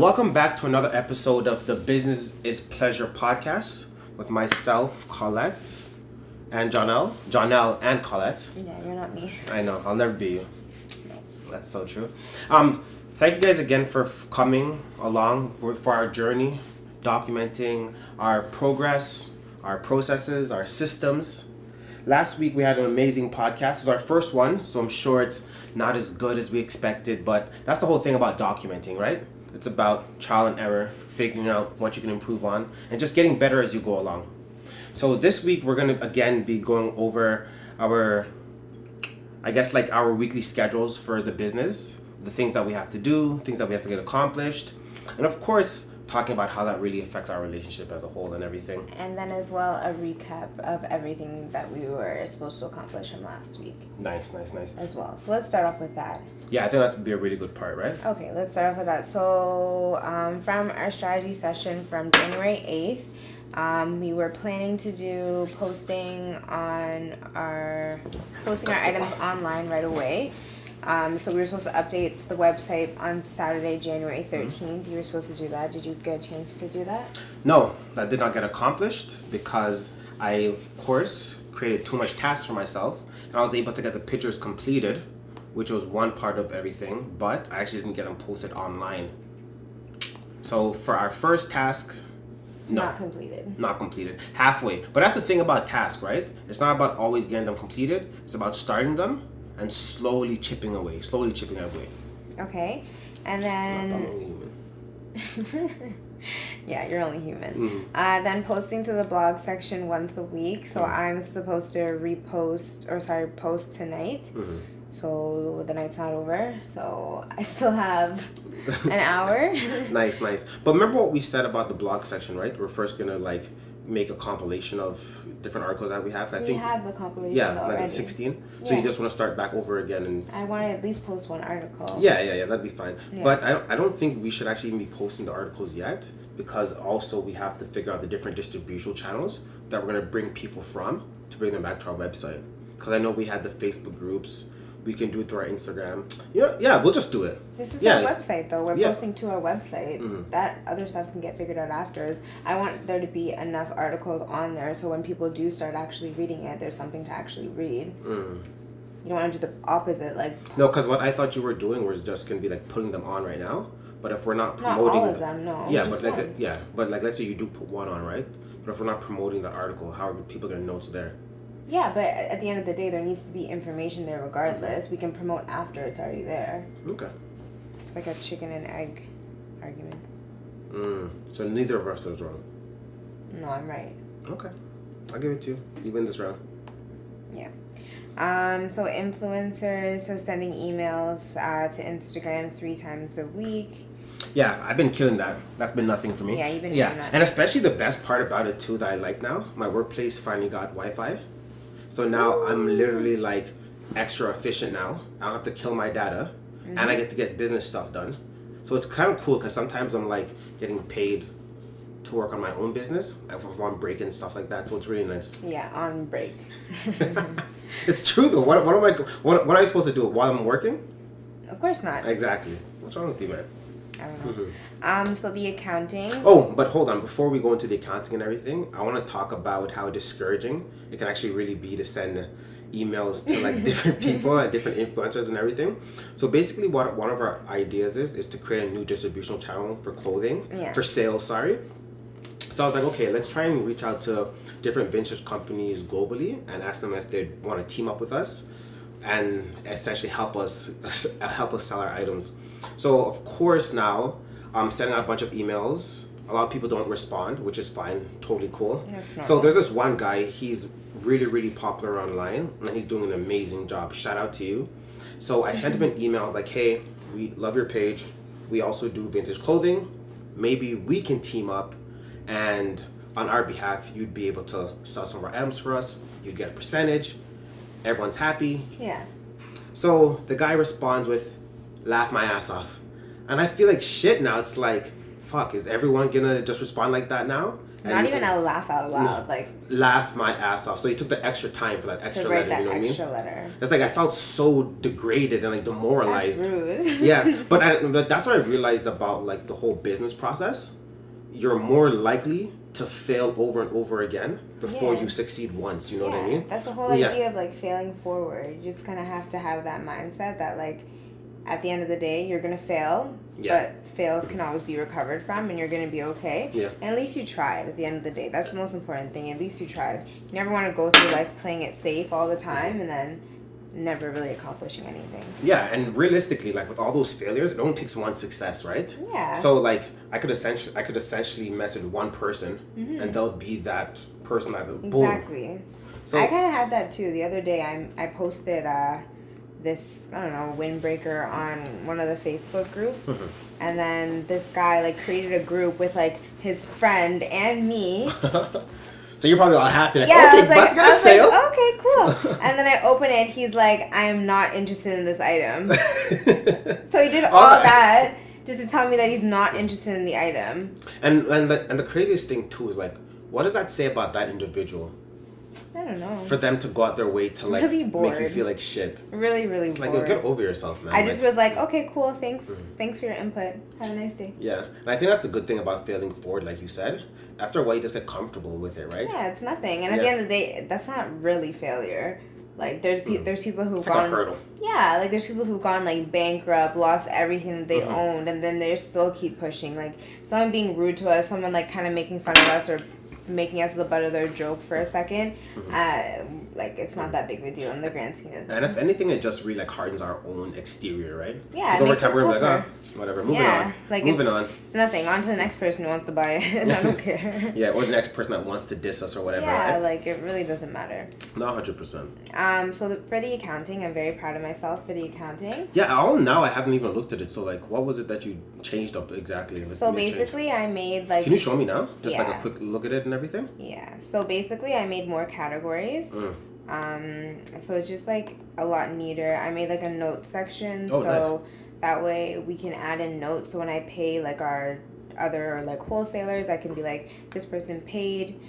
welcome back to another episode of the Business is Pleasure podcast with myself, Colette, and Jonelle. Jonelle and Colette. Yeah, you're not me. I know, I'll never be you. That's so true. Thank you guys again for coming along for our journey, documenting our progress, our processes, our systems. Last week we had an amazing podcast. It was our first one, so I'm sure it's not as good as we expected, but that's the whole thing about documenting, right? It's about trial and error, figuring out what you can improve on, and just getting better as you go along. So this week we're going to again be going over our weekly schedules for the business, the things that we have to do, things that we have to get accomplished, and of course, talking about how that really affects our relationship as a whole and everything. And then as well, a recap of everything that we were supposed to accomplish in last week. Nice. As well. So let's start off with that. Yeah, I think that's be a really good part, right? Okay, let's start off with that. So from our strategy session from January 8th, we were planning to do posting our items online right away. So we were supposed to update the website on Saturday, January 13th. You were supposed to do that. Did you get a chance to do that? No, that did not get accomplished because I, of course, created too much tasks for myself, and I was able to get the pictures completed, which was one part of everything, but I actually didn't get them posted online. So for our first task, no. Not completed. Halfway. But that's the thing about tasks, right? It's not about always getting them completed. It's about starting them and slowly chipping away. Okay. And then... I'm only human. Yeah, you're only human. Then posting to the blog section once a week. So I'm supposed to post tonight. So the night's not over. So I still have an hour. Nice. But remember what we said about the blog section, right? We're first going to make a compilation of different articles that we have. We have the compilation already. Like 16. So you just want to start back over again and I want to at least post one article. Yeah, that'd be fine. Yeah. But I don't think we should actually even be posting the articles yet, because also we have to figure out the different distribution channels that we're going to bring people from to bring them back to our website. Because I know we had the Facebook groups. We can do it through our Instagram. Yeah, we'll just do it. This is our website, though. We're posting to our website. Mm-hmm. That other stuff can get figured out after. I want there to be enough articles on there so when people do start actually reading it, there's something to actually read. You don't want to do the opposite, No, because what I thought you were doing was just going to be putting them on right now. But if we're not promoting... Not all of them, no. Yeah, but let's say you do put one on, right? But if we're not promoting the article, how are people going to know it's there? Yeah, but at the end of the day, there needs to be information there regardless. We can promote after it's already there. Okay. It's like a chicken and egg argument. So neither of us is wrong. No, I'm right. Okay. I'll give it to you. You win this round. Yeah. So influencers, sending emails to Instagram 3 times a week. Yeah, I've been killing that. That's been nothing for me. Yeah, you've been doing that. And especially the best part about it too that I like now, my workplace finally got Wi-Fi. So now I'm literally extra efficient now. I don't have to kill my data, and I get to get business stuff done. So it's kind of cool because sometimes I'm getting paid to work on my own business, if I'm on break and stuff like that. So it's really nice. Yeah, on break. It's true though. What am I supposed to do while I'm working? Of course not. Exactly. What's wrong with you, man? I don't know. So the accounting. Oh, but hold on. Before we go into the accounting and everything, I want to talk about how discouraging it can actually really be to send emails to different people and different influencers and everything. So basically, what one of our ideas is to create a new distribution channel for clothing, for sales. Sorry. So I was like, okay, let's try and reach out to different vintage companies globally and ask them if they want to team up with us and essentially help us sell our items. So of course now I'm sending out a bunch of emails. A lot of people don't respond, which is fine, totally cool. So there's this one guy, he's really, really popular online and he's doing an amazing job. Shout out to you. So I sent him an email hey, we love your page. We also do vintage clothing. Maybe we can team up and on our behalf, you'd be able to sell some of our items for us. You'd get a percentage. Everyone's happy. Yeah. So the guy responds with, laugh my ass off. And I feel like shit now. It's fuck, is everyone gonna just respond like that now? Not even a laugh out loud, like laugh my ass off. So he took the extra time for that extra to write letter. that You know what I mean? extra letter. It's like I felt so degraded and like demoralized. That's rude. Yeah, but that's what I realized about like the whole business process. You're more likely to fail over and over again before you succeed once. You know what I mean? That's the whole idea of like failing forward. You just kind of have to have that mindset that like at the end of the day you're gonna fail, but fails can always be recovered from, and you're gonna be okay. Yeah. And at least you tried. At the end of the day, that's the most important thing. At least you tried. You never want to go through life playing it safe all the time and then never really accomplishing anything. Yeah, and realistically, like with all those failures, it only takes one success, right? Yeah. So like I could essentially message one person, and they'll be that person that boom. Exactly. So I kind of had that too. The other day, I posted this, I don't know, windbreaker on one of the Facebook groups, and then this guy like created a group with like his friend and me. So you're probably all happy, like, Yeah, okay, I was like, got a sale. Like, okay, cool. And then I open it. He's like, I am not interested in this item. So he did all that just to tell me that he's not interested in the item. And the craziest thing too is like, what does that say about that individual? I don't know. For them to go out their way to like Really make bored. you feel like shit. Really, really It's like, bored. yo, get over yourself, man. I just was like, okay, cool, thanks. Thanks for your input. Have a nice day. Yeah, and I think that's the good thing about failing forward, like you said. After a while, you just get comfortable with it, right? Yeah, it's nothing. And at the end of the day, that's not really failure. Like, there's people who've It's gone... like a hurdle. Yeah, like, there's people who've gone, like, bankrupt, lost everything that they owned, and then they still keep pushing. Like, someone being rude to us, someone, like, kind of making fun of us or making us the butt of their joke for a second, like, it's not that big of a deal in the grand scheme of things. And if anything, it just really like hardens our own exterior, right? Yeah, it it over makes time us we're like, tougher. whatever, moving on. Like moving on. It's nothing. On to the next person who wants to buy it. I don't care. Yeah, or the next person that wants to diss us or whatever. Yeah, right? like, it really doesn't matter. No, 100%. So for the accounting, I'm very proud of myself for the accounting. Yeah, all now I haven't even looked at it. So like, what was it that you changed up exactly? So basically, I made like... Can you show me now? Just like a Yeah. quick look at it and everything? Yeah. So basically, I made more categories. So it's just like a lot neater. I made like a notes section, Oh, so that way we can add in notes. So when I pay like our other like wholesalers, I can be like, this person paid,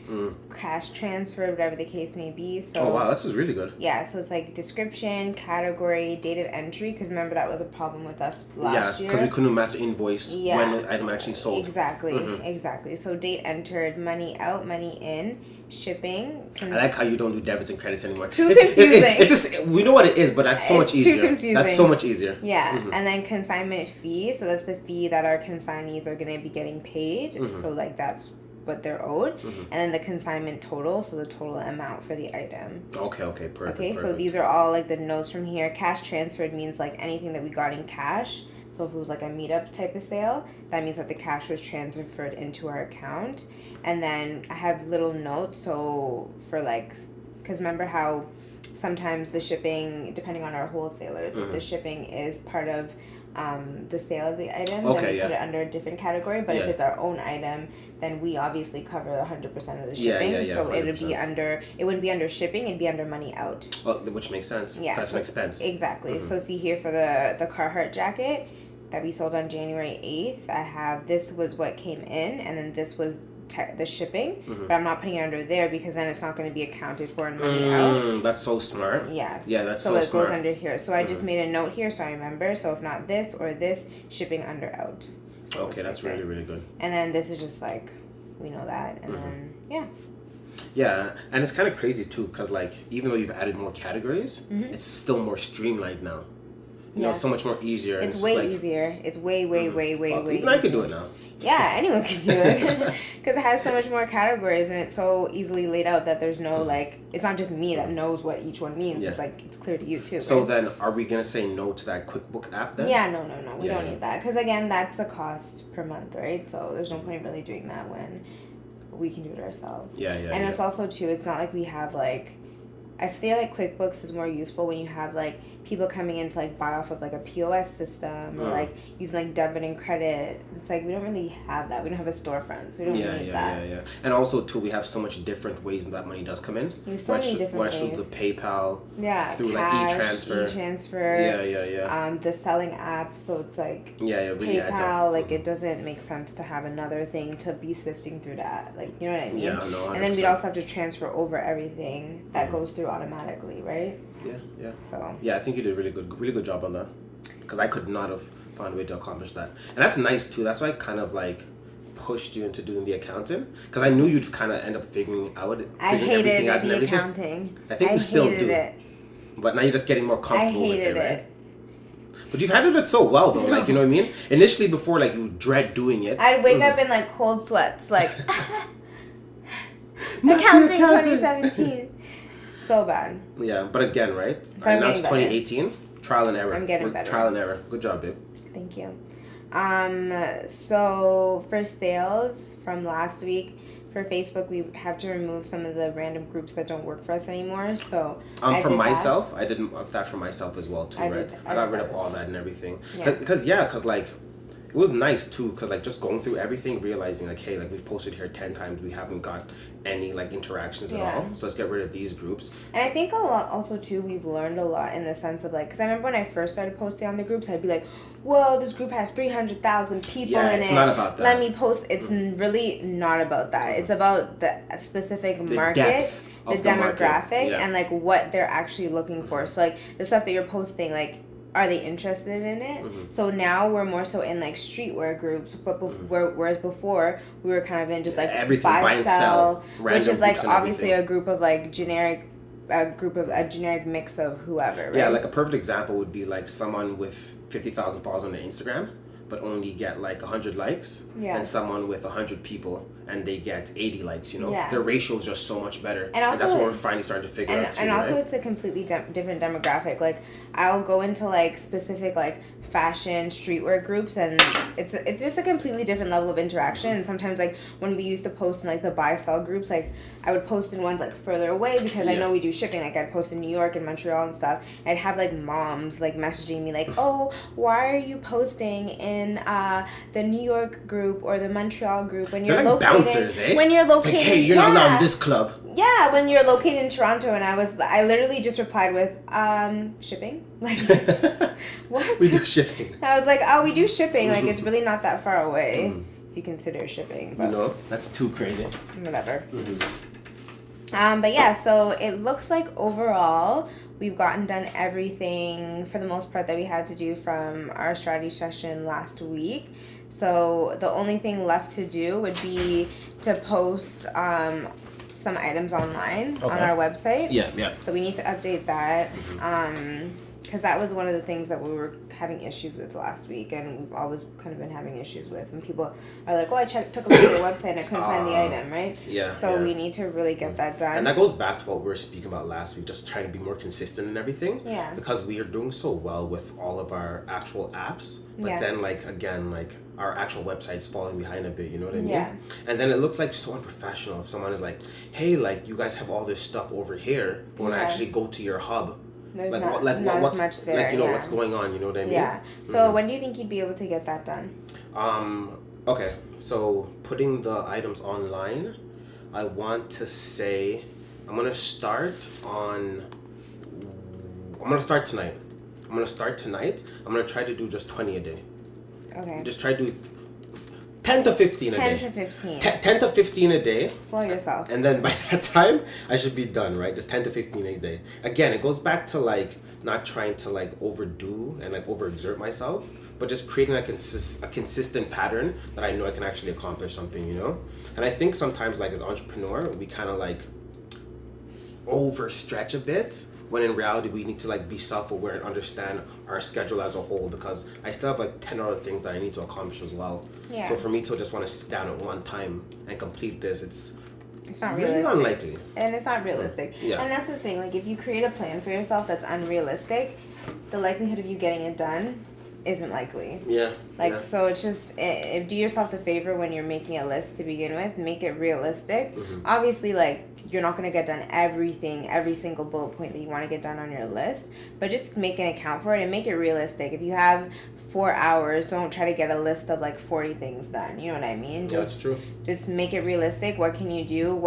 cash transferred, whatever the case may be. So Oh wow, this is really good. yeah, so it's like description, category, date of entry, because remember that was a problem with us last year. Yeah, because we couldn't match the invoice when the item actually sold. Exactly. So date entered, money out, money in, shipping. I like how you don't do debits and credits anymore. Too confusing. It's just, we know what it is, but that's so much easier. Too confusing. That's so much easier. Yeah, and then consignment fee. So that's the fee that our consignees are going to be getting paid. So like that's what they're owed. And then the consignment total, so the total amount for the item. Okay, perfect. Okay, so these are all like the notes from here. Cash transferred means like anything that we got in cash. So if it was like a meetup type of sale, that means that the cash was transferred into our account. And then I have little notes, so for like, because remember how sometimes the shipping, depending on our wholesalers, if the shipping is part of the sale of the item, then we put it under a different category. But if it's our own item, then we obviously cover 100% of the shipping. So 100%. it wouldn't be under shipping, it'd be under money out. Well, which makes sense. Yeah, That's an expense. Exactly. So see here for the Carhartt jacket that we sold on January 8th, I have this was what came in, and then this was the shipping, but I'm not putting it under there because then it's not going to be accounted for in money out. That's so smart. Yes. Yeah, that's so so it smart. goes under here. So I just made a note here so I remember. So if not this or this, shipping under out. So Okay, that's really, really good. And then this is just like, we know that, and then yeah. Yeah, and it's kind of crazy too, because like even though you've added more categories, it's still more streamlined now. You know, it's so much more easier. It's way easier. It's way Even I can do it now. Yeah, anyone can do it because it has so much more categories and it's so easily laid out that there's no like, it's not just me that knows what each one means. It's like it's clear to you too. So right? then, are we gonna say no to that QuickBook app then? Yeah, no, we don't need that because again, that's a cost per month, right? So there's no point really doing that when we can do it ourselves. Yeah. And it's also too, it's not like we have like I feel like QuickBooks is more useful when you have like people coming in to like buy off of like a POS system or like using like debit and credit. It's like we don't really have that. We don't have a storefront, so we don't need that. Yeah. And also too, we have so much different ways that money does come in. There's so many different ways. Through the PayPal. Yeah, through cash, like e-transfer. E-transfer. The selling app, so it's like really PayPal. Like it doesn't make sense to have another thing to be sifting through that. Like you know what I mean? Yeah, no. 100%. And then we'd also have to transfer over everything that goes through automatically, right? Yeah. So. Yeah, I think you did a really good job on that, because I could not have found a way to accomplish that, and that's nice too. That's why I kind of like pushed you into doing the accounting, because I knew you'd kind of end up figuring I hated the accounting. I think you still do it. But now you're just getting more comfortable with it, right? I hated it. But you've handled it so well, though. Like, you know what I mean? Initially, before, like, you dread doing it. I'd wake up in, like, cold sweats. Like, accounting 2017. So bad. Yeah, but again, right? Right now it's 2018. Better. Trial and error. I'm getting better. Trial and error. Good job, babe. Thank you. So, for sales from last week, for Facebook, we have to remove some of the random groups that don't work for us anymore. So for myself, I did that for myself as well too, right? I got rid of all that and everything. Because like it was nice too, because like just going through everything, realizing like, hey, like we've posted here 10 times, we haven't got any like interactions at all. So let's get rid of these groups. And I think a lot also too, we've learned a lot in the sense of like, because I remember when I first started posting on the groups, I'd be like, whoa, this group has 300,000 people in it. It's not about that. Let me post. It's really not about that. It's about the specific market, the demographic, and like what they're actually looking for. So like the stuff that you're posting, like, are they interested in it? So now we're more so in like streetwear groups, but whereas before we were kind of in just like everything buy and sell, which is like obviously a group of like generic mix of whoever, right? Yeah, like a perfect example would be like someone with 50,000 followers on their Instagram, but only get like 100 likes, and someone with 100 people and they get 80 likes, you know? Their ratio is just so much better. And also, that's what we're finally starting to figure out too, and also right? it's a completely different demographic. Like, I'll go into like specific like fashion streetwear groups, and it's just a completely different level of interaction. And sometimes like when we used to post in like the buy sell groups, like I would post in ones like further away because I know we do shipping. Like I'd post in New York and Montreal and stuff. And I'd have like moms like messaging me like, oh, why are you posting in the New York group or the Montreal group when you're located? Bouncers, eh? When you're located, it's like, hey, you're not allowed in this club. Yeah, when you're located in Toronto, and I literally just replied with, shipping? Like, what? We do shipping. I was like, oh, we do shipping. Like, it's really not that far away if you consider shipping. But no, that's too crazy. Whatever. But yeah, so it looks like overall we've gotten done everything for the most part that we had to do from our strategy session last week. So the only thing left to do would be to post some items online on our website. Yeah. So we need to update that because that was one of the things that we were having issues with last week, and we've always kind of been having issues with. And people are like, "Oh, I took a look at your website and I couldn't find the item, right?" Yeah. So we need to really get that done. And that goes back to what we were speaking about last week, just trying to be more consistent and everything. Yeah. Because we are doing so well with all of our actual apps, but then like again like our actual website's falling behind a bit, you know what I mean? Yeah. And then it looks like so unprofessional if someone is like, hey, like you guys have all this stuff over here, but when I actually go to your hub, there's like not what's much there. like, you know, what's going on, you know what I mean? Yeah. So when do you think you'd be able to get that done? Okay, so putting the items online, I want to say I'm gonna start tonight. I'm gonna try to do just 20 a day. Okay. Just try to do 10 to 15 a day. 10 to 15. 10 to 15 a day. Slow yourself. And then by that time, I should be done, right? Just 10 to 15 a day. Again, it goes back to like not trying to like overdo and like overexert myself, but just creating a consistent pattern that I know I can actually accomplish something, you know? And I think sometimes like as an entrepreneur, we kind of like overstretch a bit, when in reality we need to like be self-aware and understand our schedule as a whole, because I still have like 10 other things that I need to accomplish as well. Yeah. So for me to just want to sit down at one time and complete this, it's not really realistic. unlikely. And it's not realistic. Yeah. And that's the thing, like if you create a plan for yourself that's unrealistic, the likelihood of you getting it done isn't likely. Yeah. Like, yeah. so it's just, do yourself the favor when you're making a list to begin with. Make it realistic. Obviously, like, you're not going to get done everything, every single bullet point that you want to get done on your list, but just make an account for it and make it realistic. If you have 4 hours, don't try to get a list of like 40 things done. You know what I mean? That's true. Just make it realistic. What can you do?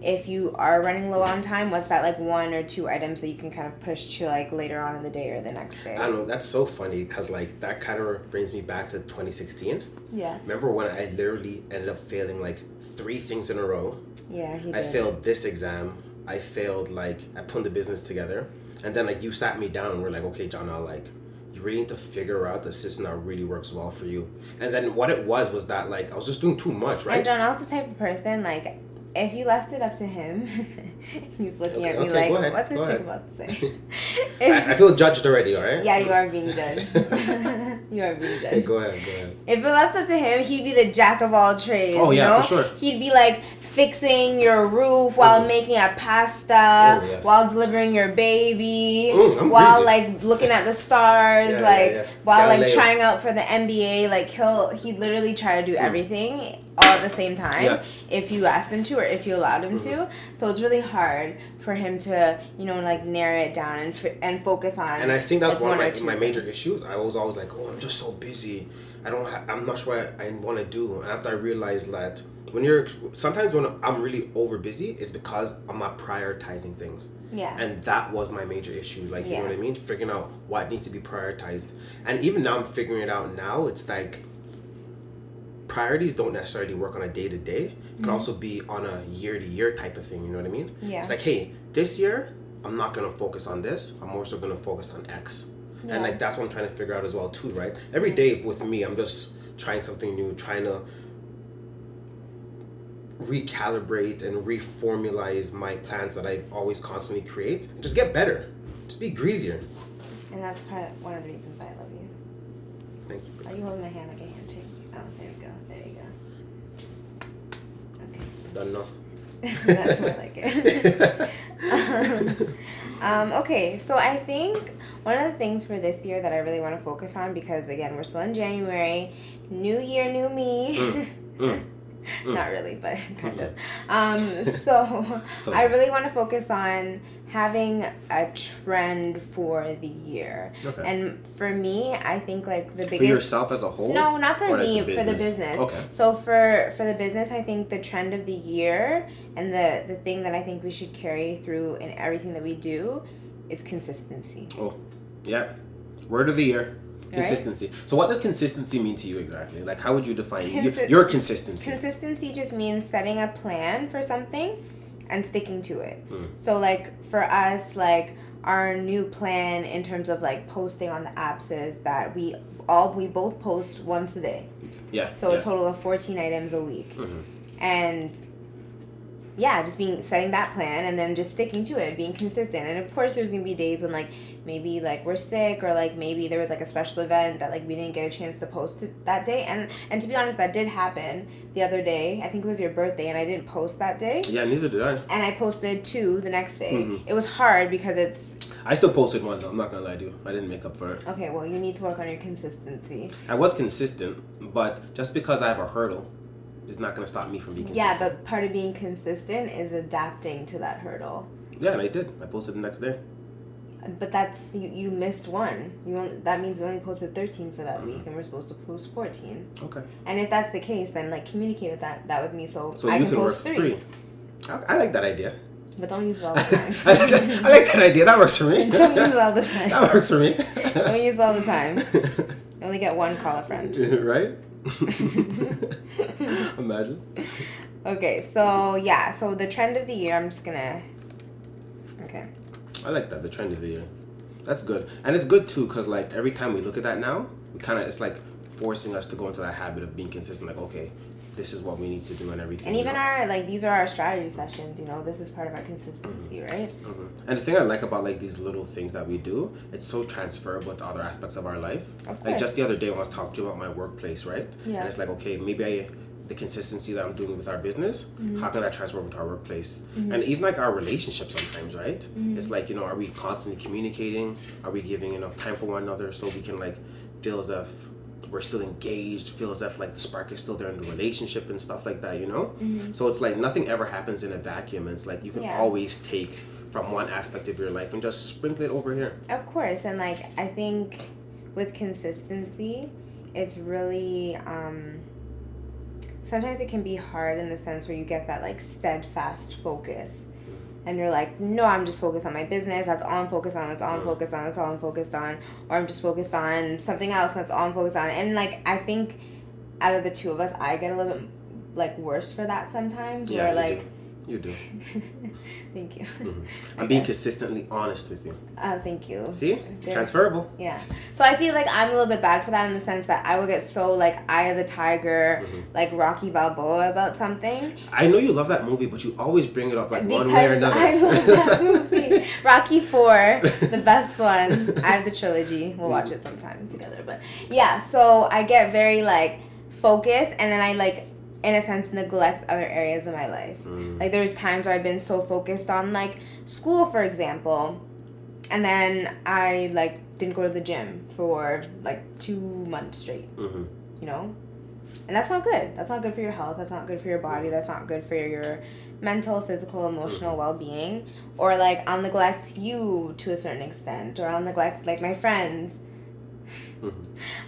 If you are running low on time, what's that like 1 or 2 items that you can kind of push to like later on in the day or the next day? I don't know. That's so funny because like that kind of brings me back to 2016. Yeah. Remember when I literally ended up failing like 3 things in a row? Yeah, he did. I failed this exam. I failed I put the business together, and then like you sat me down and we're like, okay, John, now like you really need to figure out the system that really works well for you. And then what it was that like I was just doing too much, right? And Donald's the type of person like, if you left it up to him, he's looking at me okay, like, go ahead, what's this go chick ahead. about to say? I feel judged already, all right? Yeah, you are being judged. You are being judged. Okay, go ahead. If it left up to him, he'd be the jack of all trades. Oh, yeah, you know? for sure. He'd be like fixing your roof while making a pasta, Oh, yes. while delivering your baby, I'm while busy. like looking at the stars, Yeah. while like Galileo. trying out for the NBA. Like he'd literally try to do everything all at the same time if you asked him to or if you allowed him to. So it's really hard for him to, like narrow it down and focus on. And I think that's like, one or of two my major things. issues. I was always like, oh, I'm just so busy. I'm not sure what I want to do. And after I realized that sometimes when I'm really over busy, it's because I'm not prioritizing things. Yeah. And that was my major issue. Like, you know what I mean? Figuring out what needs to be prioritized. And even now I'm figuring it out now. It's like priorities don't necessarily work on a day-to-day. It can also be on a year-to-year type of thing. You know what I mean? Yeah. It's like, hey, this year I'm not going to focus on this. I'm also going to focus on X. Yeah. And like that's what I'm trying to figure out as well too, right? Every day with me, I'm just trying something new, trying to recalibrate and reformulate my plans that I always constantly create. Just get better. Just be greasier. And that's one of the reasons I love you. Thank you. Are you holding my hand like a handshake? Oh, there you go. Okay. Done now. That's more like it. Okay, so I think one of the things for this year that I really want to focus on, because again, we're still in January, new year, new me. Not really, but kind of. So I really want to focus on having a trend for the year. Okay. And for me, I think like the biggest... For yourself as a whole? No, not for Or like me, the for the business. Okay. So for the business, I think the trend of the year and the thing that I think we should carry through in everything that we do is consistency. Oh, yeah. Word of the year. Right? Consistency. So what does consistency mean to you exactly? Like how would you define your consistency? Consistency just means setting a plan for something and sticking to it. So like for us, like our new plan in terms of like posting on the apps is that we both post once a day. Yeah. So a total of 14 items a week. And yeah, just setting that plan and then just sticking to it, being consistent. And of course there's gonna be days when like maybe like we're sick or like maybe there was like a special event that like we didn't get a chance to post it that day. And to be honest, that did happen the other day. I think it was your birthday and I didn't post that day. Yeah, neither did I. And I posted 2 the next day. It was hard because I still posted one though, I'm not gonna lie to you. I didn't make up for it. okay, well you need to work on your consistency. I was consistent, but just because I have a hurdle is not gonna stop me from being consistent. Yeah, but part of being consistent is adapting to that hurdle. Yeah, and I did. I posted the next day. But that's you missed one. That means we only posted 13 for that week, and we're supposed to post 14. Okay. And if that's the case, then like communicate with that with me so I you can post work 3. I like that idea. But don't use it all the time. I like that idea. That works for me. Don't use it all the time. That works for me. Don't use it all the time. You only get one, call a friend. Right? Imagine. Okay, so yeah, so the trend of the year, I'm just gonna. Okay. I like that, the trend of the year. That's good. And it's good too, because like every time we look at that now, it's like forcing us to go into that habit of being consistent. Like, okay, this is what we need to do and everything. And even our, like, these are our strategy sessions, this is part of our consistency, right? And the thing I like about like these little things that we do, it's so transferable to other aspects of our life. Of Like course. just the other day when I was talking to you about my workplace, right? Yeah. And it's like, okay, maybe the consistency that I'm doing with our business, how can that transfer over to our workplace? And even like our relationships sometimes, right? It's like, are we constantly communicating? Are we giving enough time for one another so we can like feel as if we're still engaged, feel as if like the spark is still there in the relationship and stuff like that, you know? So it's like nothing ever happens in a vacuum. It's like you can always take from one aspect of your life and just sprinkle it over here. Of course. And like I think with consistency, it's really sometimes it can be hard in the sense where you get that like steadfast focus. And you're like, no, I'm just focused on my business. That's all I'm focused on. That's all I'm focused on. That's all I'm focused on. Or I'm just focused on something else. That's all I'm focused on. And like, I think out of the two of us, I get a little bit like worse for that sometimes. Yeah, where like, you do. Thank you. I'm being consistently honest with you. Oh, thank you. See? Transferable. Yeah. So I feel like I'm a little bit bad for that in the sense that I will get so like Eye of the Tiger, like Rocky Balboa about something. I know you love that movie, but you always bring it up like Because one way or another. I love that movie. Rocky 4, the best one. I have the trilogy. We'll watch it sometime together. But yeah, so I get very like focused, and then I like, in a sense, neglect other areas of my life. Like there's times where I've been so focused on like school, for example, and then I like didn't go to the gym for like 2 months straight. You know, and that's not good. That's not good for your health. That's not good for your body. That's not good for your mental, physical, emotional well-being. Or like I'll neglect you to a certain extent, or I'll neglect like my friends.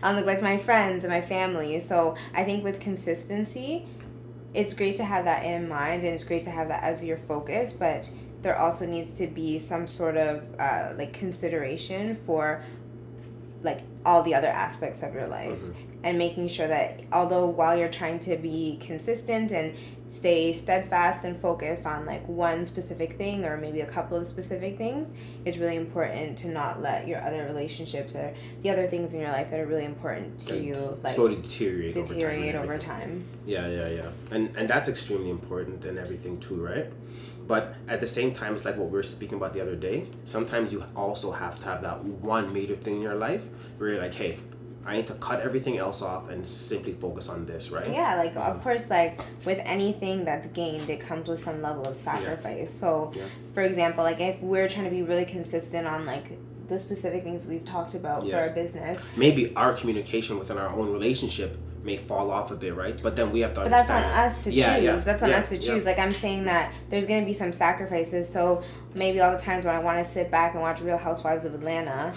I'll neglect my friends and my family. So I think with consistency, it's great to have that in mind, and it's great to have that as your focus, but there also needs to be some sort of like consideration for like all the other aspects of your life, and making sure that although while you're trying to be consistent and stay steadfast and focused on like one specific thing or maybe a couple of specific things, it's really important to not let your other relationships or the other things in your life that are really important to you like slowly deteriorate over time. Yeah. And that's extremely important and everything too, right? But at the same time, it's like what we were speaking about the other day. Sometimes you also have to have that one major thing in your life where you're like, hey, I need to cut everything else off and simply focus on this, right? Yeah, like of course, like with anything that's gained, it comes with some level of sacrifice. So, for example, like if we're trying to be really consistent on like the specific things we've talked about for our business, maybe our communication within our own relationship may fall off a bit, right? But then we have to but that's understand on us to choose. Yeah. That's on us to choose. Like I'm saying that there's going to be some sacrifices. So maybe all the times when I want to sit back and watch Real Housewives of Atlanta,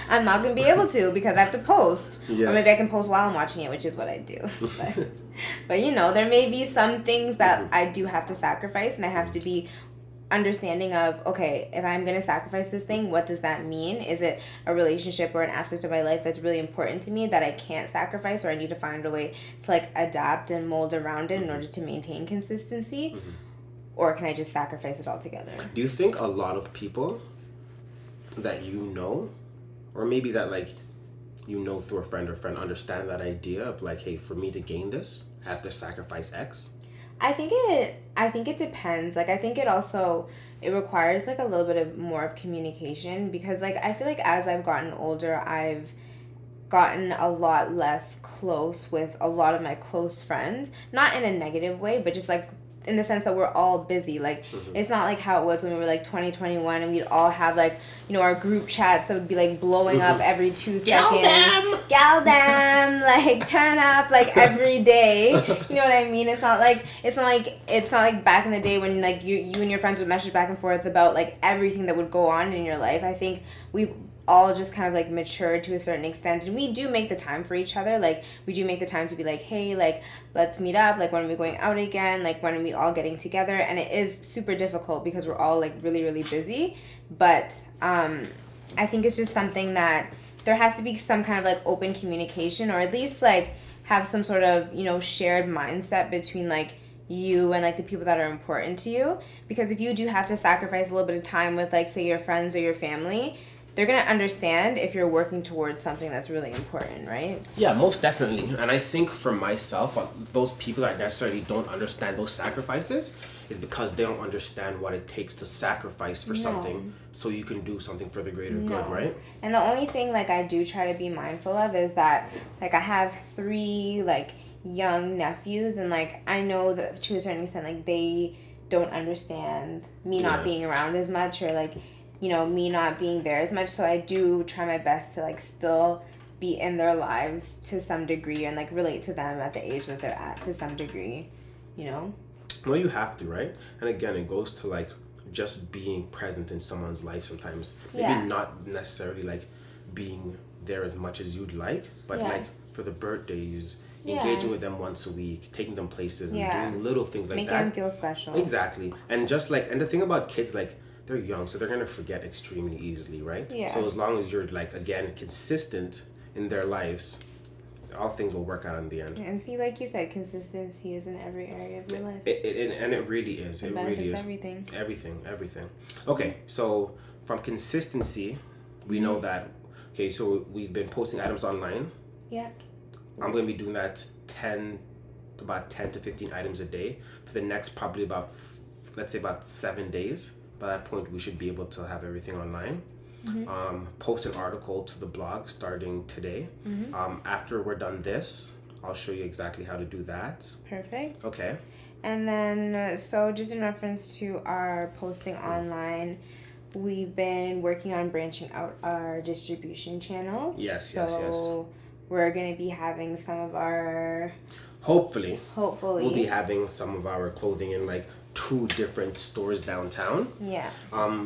I'm not going to be able to because I have to post. Or maybe I can post while I'm watching it, which is what I do. But you know, there may be some things that I do have to sacrifice, and I have to be understanding of, okay, if I'm going to sacrifice this thing, what does that mean? Is it a relationship or an aspect of my life that's really important to me that I can't sacrifice, or I need to find a way to like adapt and mold around it in order to maintain consistency? Or can I just sacrifice it altogether? Do you think a lot of people that you know, or maybe that like you know through a friend or friend, understand that idea of like, hey, for me to gain this, I have to sacrifice X? I think it depends. Like I think it requires like a little bit of more of communication, because like I feel like as I've gotten older, I've gotten a lot less close with a lot of my close friends, not in a negative way, but just like in the sense that we're all busy. Like it's not like how it was when we were like 2021 and we'd all have like, you know, our group chats that would be like blowing up every 2 seconds. Gal damn, like turn up like every day. You know what I mean? It's not like back in the day when like you and your friends would message back and forth about like everything that would go on in your life. I think we've all just kind of like matured to a certain extent, and we do make the time for each other. Like we do make the time to be like, hey, like let's meet up, like when are we going out again, like when are we all getting together? And it is super difficult because we're all like really, really busy. But I think it's just something that there has to be some kind of like open communication, or at least like have some sort of, you know, shared mindset between like you and like the people that are important to you. Because if you do have to sacrifice a little bit of time with like say your friends or your family, they're going to understand if you're working towards something that's really important, right? Yeah, most definitely. And I think for myself, those people that necessarily don't understand those sacrifices is because they don't understand what it takes to sacrifice for something so you can do something for the greater good, right? And the only thing like I do try to be mindful of is that like I have 3 like young nephews, and like I know that to a certain extent like they don't understand me not being around as much, or like me not being there as much. So I do try my best to like still be in their lives to some degree and like relate to them at the age that they're at to some degree. Well, you have to, right? And again, it goes to like just being present in someone's life sometimes. Maybe Yeah. not necessarily like being there as much as you'd like, but Yeah. like for the birthdays, Yeah. engaging with them once a week, taking them places, and Yeah. doing little things like Make that. them feel special. Exactly. And just like, and the thing about kids, like, they're young, so they're gonna forget extremely easily, right? Yeah. So as long as you're like, again, consistent in their lives, all things will work out in the end. And see, like you said, consistency is in every area of your life. And it really is. It really benefits is. everything. Everything. Okay, so from consistency, we know that. Okay, so we've been posting items online. Yeah. I'm going to be doing that about 10 to 15 items a day for the next probably let's say about 7 days. By that point, we should be able to have everything online. Post an article to the blog starting today. After we're done this, I'll show you exactly how to do that. Perfect. Okay. And then, so just in reference to our posting online, we've been working on branching out our distribution channels. Yes. We're going to be having some of our, Hopefully, hopefully. we'll be having some of our clothing in like 2 different stores downtown. Yeah.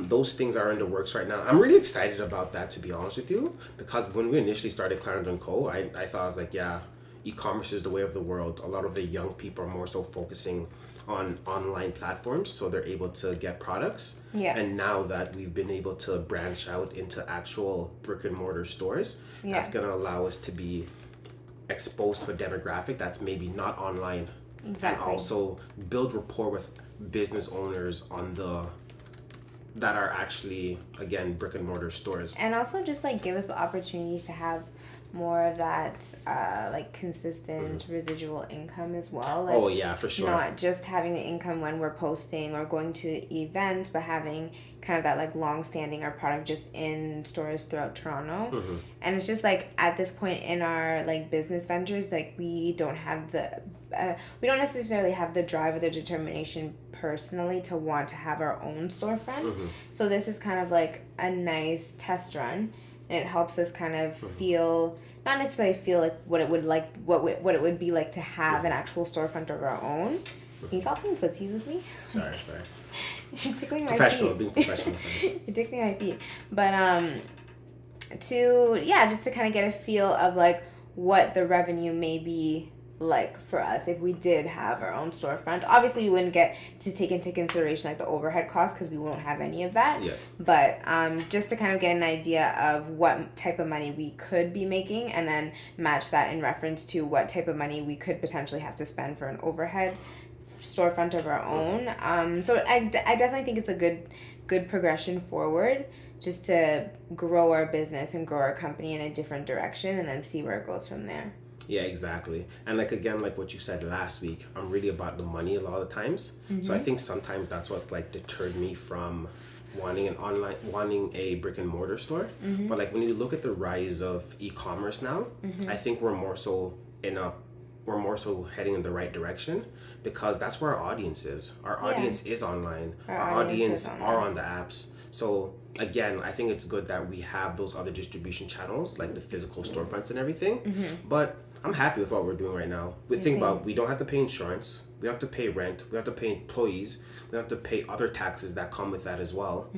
Those things are in the works right now. I'm really excited about that, to be honest with you, because when we initially started Clarendon Co., I thought, I was like, yeah, e-commerce is the way of the world. A lot of the young people are more so focusing on online platforms, so they're able to get products. Yeah. And now that we've been able to branch out into actual brick and mortar stores, that's going to allow us to be exposed to a demographic that's maybe not online. Exactly. And also build rapport with business owners that are actually, again, brick and mortar stores. And also just like give us the opportunity to have more of that like consistent residual income as well. Like, Oh yeah, for sure. not just having the income when we're posting or going to events, but having kind of that like long standing our product just in stores throughout Toronto. And it's just like at this point in our like business ventures, like we don't necessarily have the drive or the determination personally to want to have our own storefront. So this is kind of like a nice test run. And it helps us kind of feel, not necessarily feel like what it would be like to have an actual storefront of our own. Can you stop playing footsies with me? Sorry. You're tickling my Professional, feet. being professional. Sorry. You're tickling my feet. But just to kind of get a feel of like what the revenue may be like for us if we did have our own storefront. Obviously we wouldn't get to take into consideration like the overhead costs because we won't have any of that. Yeah. But just to kind of get an idea of what type of money we could be making and then match that in reference to what type of money we could potentially have to spend for an overhead storefront of our own. So I definitely think it's a good progression forward just to grow our business and grow our company in a different direction and then see where it goes from there. Yeah, exactly. And like again, like what you said last week, I'm really about the money a lot of times. So I think sometimes that's what like deterred me from wanting a brick and mortar store. But like when you look at the rise of e-commerce now, I think we're more so heading in the right direction because that's where our audience is. Our audience is online. Our audience are on the apps. So again, I think it's good that we have those other distribution channels like the physical storefronts and everything. But I'm happy with what we're doing right now. We think about, we don't have to pay insurance, we have to pay rent, we have to pay employees, we have to pay other taxes that come with that as well.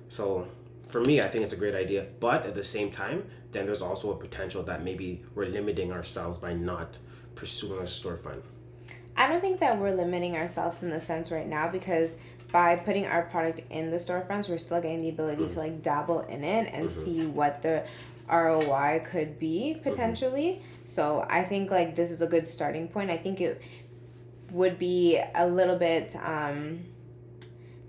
So for me, I think it's a great idea. But at the same time, then there's also a potential that maybe we're limiting ourselves by not pursuing a storefront. I don't think that we're limiting ourselves in the sense right now because by putting our product in the storefronts, we're still getting the ability to like dabble in it and see what the ROI could be potentially. So I think like this is a good starting point. I think it would be a little bit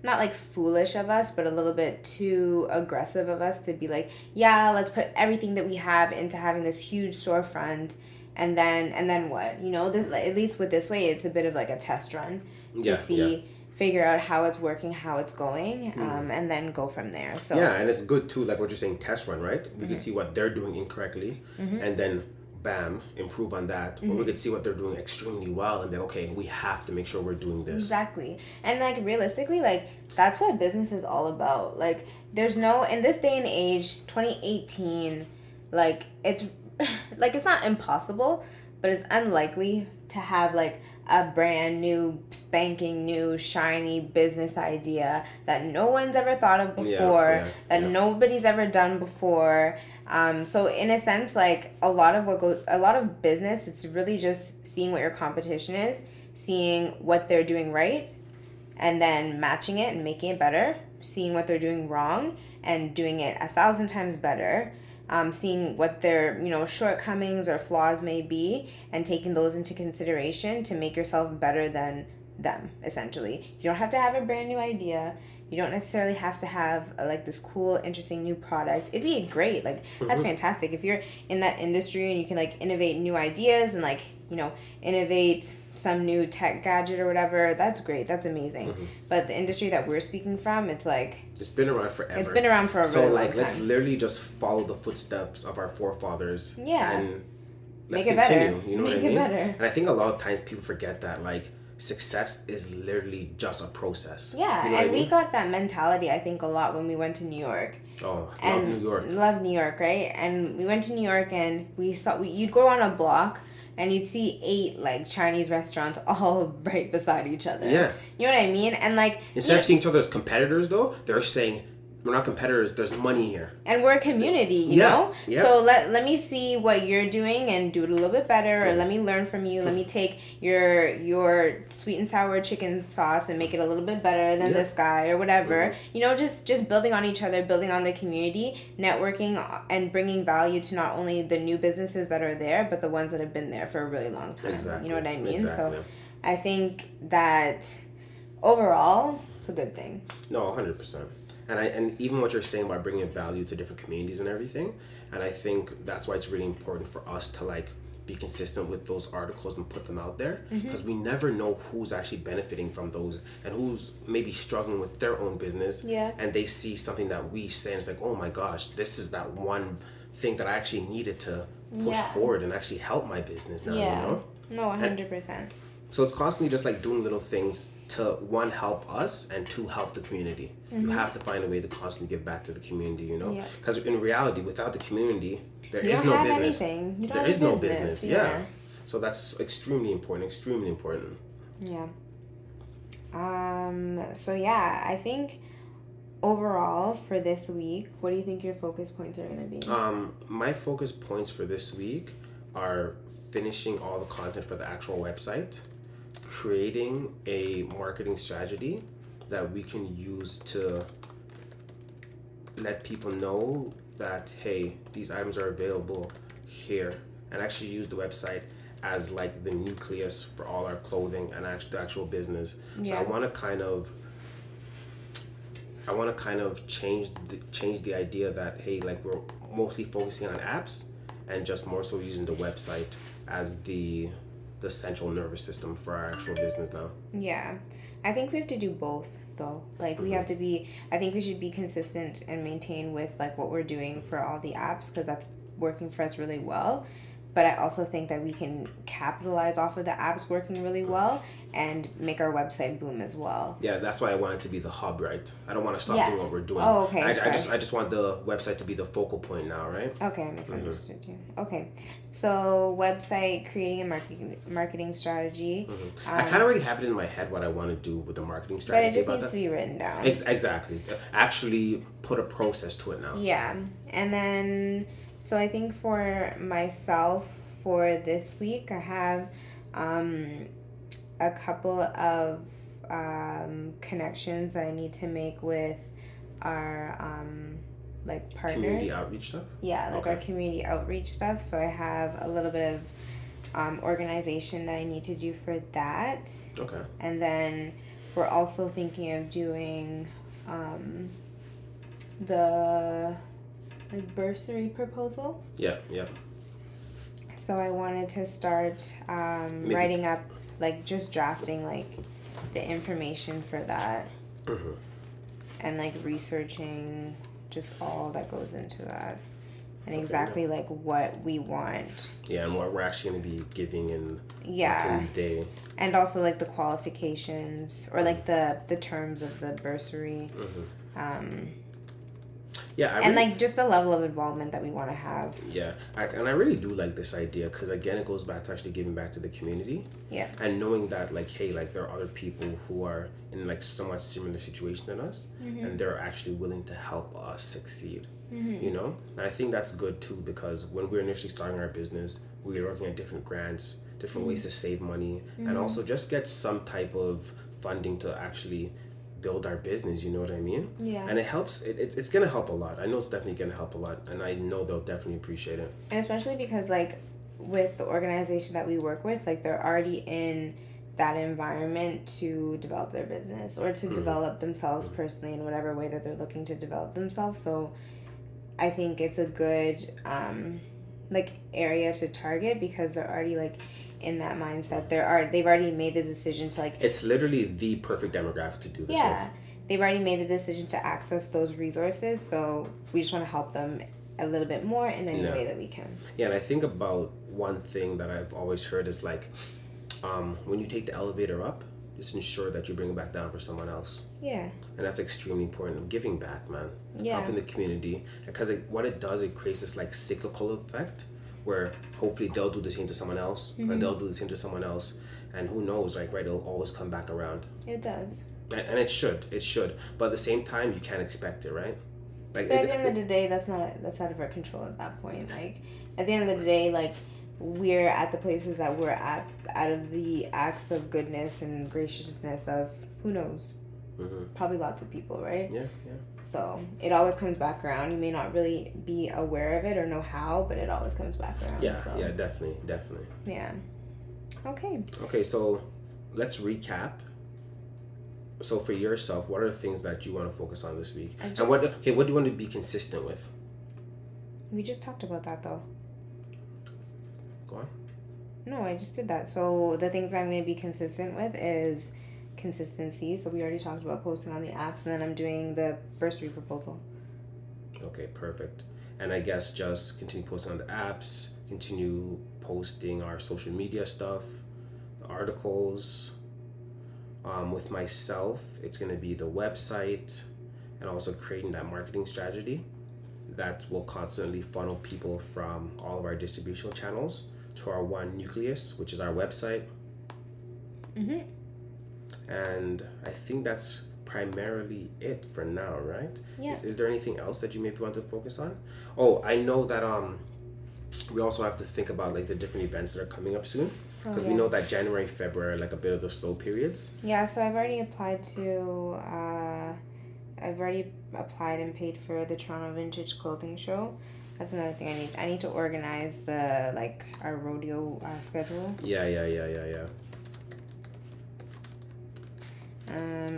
not like foolish of us, but a little bit too aggressive of us to be like, yeah, let's put everything that we have into having this huge storefront and then what? You know, this at least with this way it's a bit of like a test run to figure out how it's working, how it's going, and then go from there. So yeah, and it's good too, like what you're saying, test run, right? We can see what they're doing incorrectly and then bam, improve on that. Or we could see what they're doing extremely well and be like, okay, we have to make sure we're doing this. Exactly. And like realistically, like that's what business is all about. Like there's no, in this day and age, 2018, like it's like it's not impossible, but it's unlikely to have like a brand new, spanking new, shiny business idea that no one's ever thought of before, that nobody's ever done before. So in a sense, like a lot of business, it's really just seeing what your competition is, seeing what they're doing right, and then matching it and making it better, seeing what they're doing wrong and doing it 1,000 times better. Seeing what their shortcomings or flaws may be and taking those into consideration to make yourself better than them, essentially. You don't have to have a brand new idea. You don't necessarily have to have like this cool, interesting new product. It'd be great. Like that's fantastic if you're in that industry and you can like innovate new ideas and like innovate some new tech gadget or whatever. That's great. That's amazing. But the industry that we're speaking from, it's like it's been around forever. It's been around for a really long time. Let's literally just follow the footsteps of our forefathers. Yeah. And let's make continue. It better. You know make what I mean? It better. And I think a lot of times people forget that like success is literally just a process. Yeah, you know and we got that mentality I think a lot when we went to New York. Oh, and love New York. Love New York, right? And we went to New York and you'd go on a block and you'd see 8 like Chinese restaurants all right beside each other. Yeah. You know what I mean? And like instead of seeing each other as competitors though, they're saying we're not competitors, there's money here. And we're a community, you know? Yeah. So let me see what you're doing and do it a little bit better, or let me learn from you. Let me take your sweet and sour chicken sauce and make it a little bit better than this guy or whatever. Just building on each other, building on the community, networking and bringing value to not only the new businesses that are there, but the ones that have been there for a really long time. Exactly. You know what I mean? Exactly. So I think that overall, it's a good thing. No, 100%. And even what you're saying about bringing value to different communities and everything, and I think that's why it's really important for us to like be consistent with those articles and put them out there, because we never know who's actually benefiting from those and who's maybe struggling with their own business. Yeah. And they see something that we say and it's like, oh my gosh, this is that one thing that I actually needed to push forward and actually help my business now. Yeah. You know? No, 100%. So it's constantly just like doing little things to, one, help us, and two, help the community. You have to find a way to constantly give back to the community, you know? Because in reality, without the community, there is no business. Anything. You don't there have is no business. Yeah. So that's extremely important, extremely important. Yeah. So yeah, I think overall for this week, what do you think your focus points are going to be? My focus points for this week are finishing all the content for the actual website, creating a marketing strategy that we can use to let people know that, hey, these items are available here, and actually use the website as like the nucleus for all our clothing and the actual business. So I want to kind of change the idea that, hey, like we're mostly focusing on apps and just more so using the website as the central nervous system for our actual business now. Yeah. I think we have to do both though. Like we have to be, I think we should be consistent and maintain with like what we're doing for all the apps, because that's working for us really well. But I also think that we can capitalize off of the apps working really well and make our website boom as well. Yeah, that's why I want it to be the hub, right? I don't want to stop doing what we're doing. Oh, okay. I just want the website to be the focal point now, right? Okay, I misunderstood you. Okay, so website, creating a marketing strategy. I kind of already have it in my head what I want to do with the marketing strategy. But it just needs to be written down. Exactly. Actually put a process to it now. Yeah, and then... So I think for myself for this week, I have a couple of connections that I need to make with our like partners. Community outreach stuff? Yeah, like our community outreach stuff. So I have a little bit of organization that I need to do for that. Okay. And then we're also thinking of doing the... like bursary proposal. Yeah. So I wanted to start writing up, like just drafting like the information for that, and like researching just all that goes into that. and exactly like what we want. Yeah, and what we're actually going to be giving in Yeah. the day. And also like the qualifications or like the terms of the bursary. Yeah, and like just the level of involvement that we want to have. Yeah, and I really do like this idea because again, it goes back to actually giving back to the community. Yeah. And knowing that like, hey, like there are other people who are in like somewhat similar situation than us, and they're actually willing to help us succeed. You know, and I think that's good too because when we were initially starting our business, we were looking at different grants, different ways to save money, and also just get some type of funding to actually build our business, you know what I mean? Yeah. And it helps. It's gonna help a lot. I know it's definitely gonna help a lot, and I know they'll definitely appreciate it. And especially because like with the organization that we work with, like they're already in that environment to develop their business or to develop themselves personally in whatever way that they're looking to develop themselves. So I think it's a good like area to target because they're already like in that mindset. They've already made the decision to like, it's literally the perfect demographic to do this with. They've already made the decision to access those resources, so we just want to help them a little bit more in any way that we can. Yeah, and I think about one thing that I've always heard is like when you take the elevator up, just ensure that you bring it back down for someone else. Yeah. And that's extremely important. Giving back, man. Yeah. Helping the community. Because what it does, it creates this like cyclical effect where hopefully they'll do the same to someone else and they'll do the same to someone else. And who knows, like, right, it'll always come back around. It does. And it should. But at the same time, you can't expect it, right? Like, but at the end of the day, that's out of our control at that point. Like, at the end of the day, like, we're at the places that we're at out of the acts of goodness and graciousness of, who knows, probably lots of people, right? Yeah. So it always comes back around. You may not really be aware of it or know how, but it always comes back around. Yeah, so. yeah, definitely. Yeah. Okay, so let's recap. So for yourself, what are the things that you want to focus on this week? And what do you want to be consistent with? We just talked about that though. Go on. No, I just did that. So the things I'm going to be consistent with is consistency. So we already talked about posting on the apps, and then I'm doing the bursary proposal. Okay, perfect. And I guess just continue posting on the apps, continue posting our social media stuff, the articles. With myself, it's going to be the website and also creating that marketing strategy that will constantly funnel people from all of our distribution channels to our one nucleus, which is our website. And I think that's primarily it for now, right? Yeah. Is there anything else that you maybe want to focus on? Oh, I know that we also have to think about like the different events that are coming up soon, because we know that January, February are like a bit of the slow periods. Yeah, so I've already applied and paid for the Toronto Vintage Clothing Show. That's another thing I need to organize our rodeo schedule. Yeah.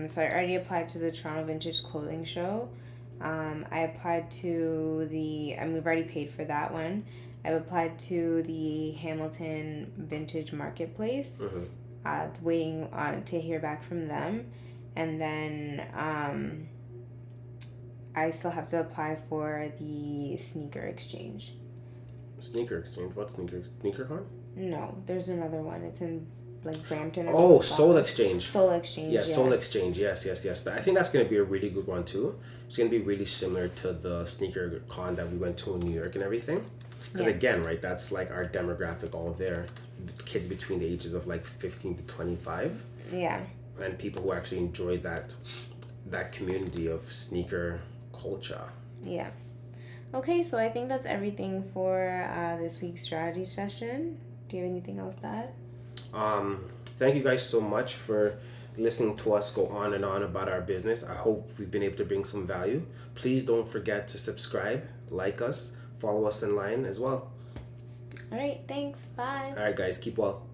So I already applied to the Toronto Vintage Clothing Show. I applied to we've already paid for that one. I've applied to the Hamilton Vintage Marketplace. Waiting to hear back from them. And then I still have to apply for the Sneaker Exchange. Sneaker Exchange? What SneakerCon? No, there's another one. It's in Brampton. Oh, Soul Exchange. Soul Exchange. Yeah, Soul Exchange. Yes. I think that's going to be a really good one too. It's going to be really similar to the Sneaker Con that we went to in New York and everything. Because again, right, that's like our demographic all there. Kids between the ages of 15 to 25. Yeah. And people who actually enjoy that community of sneaker culture. Yeah. Okay, so I think that's everything for this week's strategy session. Do you have anything else to add? Thank you guys so much for listening to us go on and on about our business. I hope we've been able to bring some value. Please don't forget to subscribe, like us, follow us online as well. All right, thanks. Bye. All right, guys, keep well.